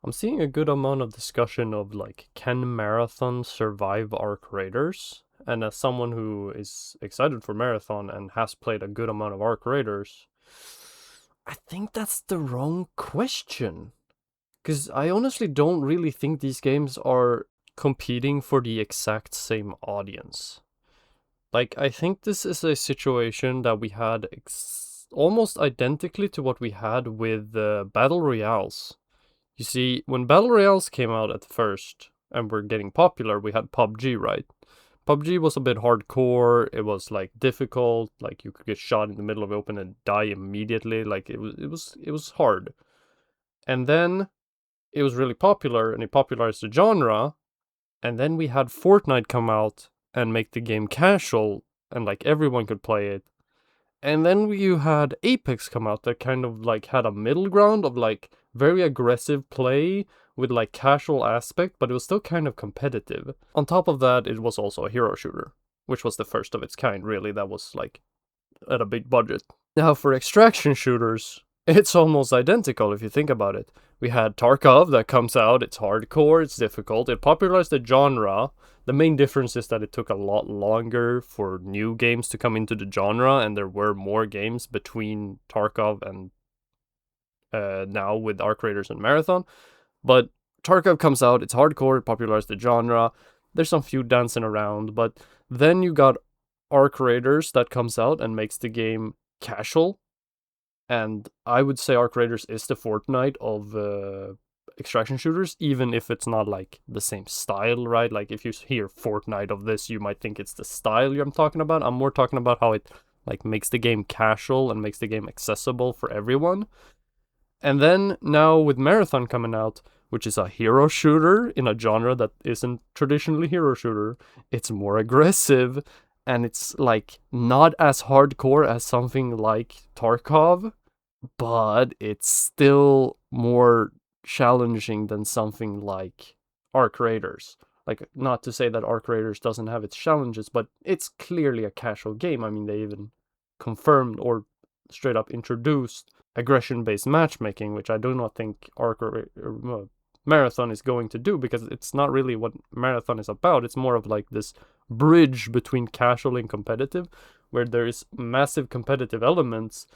I'm seeing a good amount of discussion of like, can Marathon survive Arc Raiders? And as someone who is excited for Marathon and has played a good amount of Arc Raiders, I think that's the wrong question. Because I honestly don't really think these games are competing for the exact same audience. Like, I think this is a situation that we had almost identically to what we had with Battle Royales. You see, when Battle Royales came out at first and were getting popular, we had PUBG, right? PUBG was a bit hardcore. It was like difficult. Like you could get shot in the middle of open and die immediately. Like it was hard. And then it was really popular, and it popularized the genre. And then we had Fortnite come out and make the game casual, and like everyone could play it. And then you had Apex come out that kind of like had a middle ground of like very aggressive play with like casual aspect, but it was still kind of competitive. On top of that, it was also a hero shooter, which was the first of its kind, really, that was like at a big budget. Now, for extraction shooters, it's almost identical if you think about it. We had Tarkov that comes out, it's hardcore, it's difficult, it popularized the genre. The main difference is that it took a lot longer for new games to come into the genre, and there were more games between Tarkov and now with Arc Raiders and Marathon. But Tarkov comes out, it's hardcore, it popularized the genre. There's some feud dancing around, but then you got Arc Raiders that comes out and makes the game casual. And I would say Arc Raiders is the Fortnite of extraction shooters, even if it's not like the same style, right? Like if you hear Fortnite of this, you might think it's the style I'm talking about. I'm more talking about how it like makes the game casual and makes the game accessible for everyone. And then now with Marathon coming out, which is a hero shooter in a genre that isn't traditionally hero shooter, it's more aggressive and it's like not as hardcore as something like Tarkov, but it's still more challenging than something like Arc Raiders. Like, not to say that Arc Raiders doesn't have its challenges, but it's clearly a casual game. I mean, they even confirmed or straight up introduced aggression based matchmaking, which I do not think Marathon is going to do, because it's not really what Marathon is about. It's more of like this bridge between casual and competitive, where there is massive competitive elements,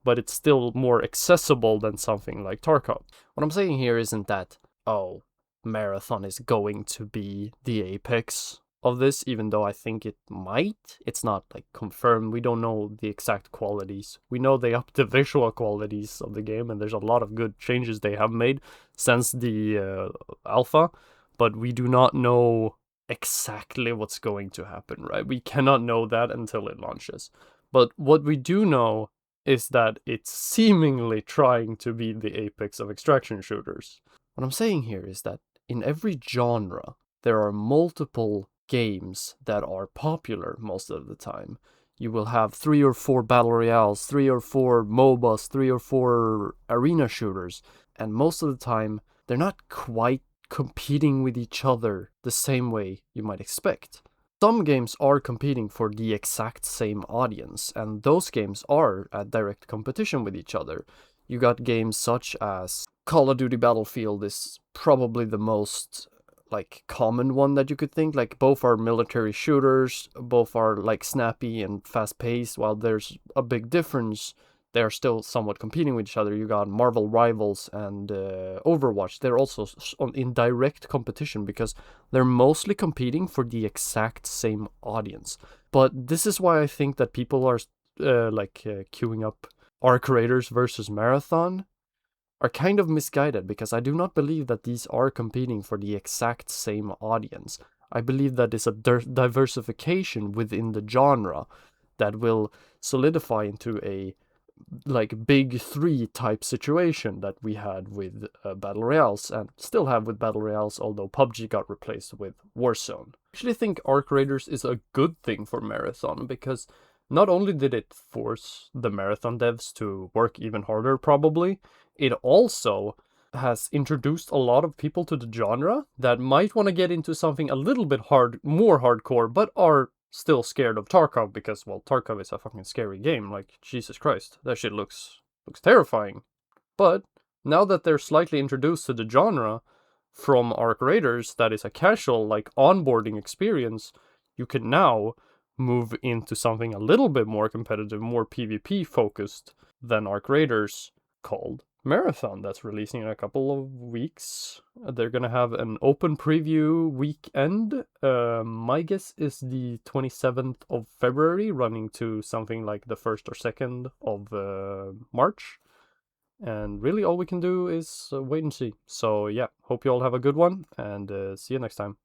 but it's still more accessible than something like Tarkov. What I'm saying here isn't that, oh, Marathon is going to be the apex of this, even though I think it might. It's not like confirmed. We don't know the exact qualities. We know they upped the visual qualities of the game, and there's a lot of good changes they have made since the alpha, but we do not know exactly what's going to happen, right? We cannot know that until it launches. But what we do know is that it's seemingly trying to be the apex of extraction shooters. What I'm saying here is that in every genre, there are multiple games that are popular most of the time. You will have 3 or 4 battle royales, 3 or 4 MOBAs, 3 or 4 arena shooters, and most of the time, they're not quite competing with each other the same way you might expect. Some games are competing for the exact same audience, and those games are at direct competition with each other. You got games such as Call of Duty Battlefield is probably the most like common one that you could think. Like both are military shooters, both are like snappy and fast paced. While there's a big difference, they are still somewhat competing with each other. You got Marvel Rivals and Overwatch. They're also in direct competition because they're mostly competing for the exact same audience. But this is why I think that people are queuing up Arc Raiders versus Marathon are kind of misguided, because I do not believe that these are competing for the exact same audience. I believe that is a diversification within the genre that will solidify into a like big three type situation that we had with battle royales, and still have with battle royales, although PUBG got replaced with Warzone. I actually think Arc Raiders is a good thing for Marathon, because not only did it force the Marathon devs to work even harder, probably, it also has introduced a lot of people to the genre that might want to get into something a little bit more hardcore, but are still scared of Tarkov, because, well, Tarkov is a fucking scary game. Like, Jesus Christ, that shit looks terrifying. But Now that they're slightly introduced to the genre from Arc Raiders, that is a casual, like, onboarding experience, you can now move into something a little bit more competitive, more PvP focused than Arc Raiders, called Marathon, that's releasing in a couple of weeks. They're gonna have an open preview weekend. My guess is the 27th of February, running to something like the 1st or 2nd of March. And really all we can do is wait and see. So yeah, hope you all have a good one, and see you next time.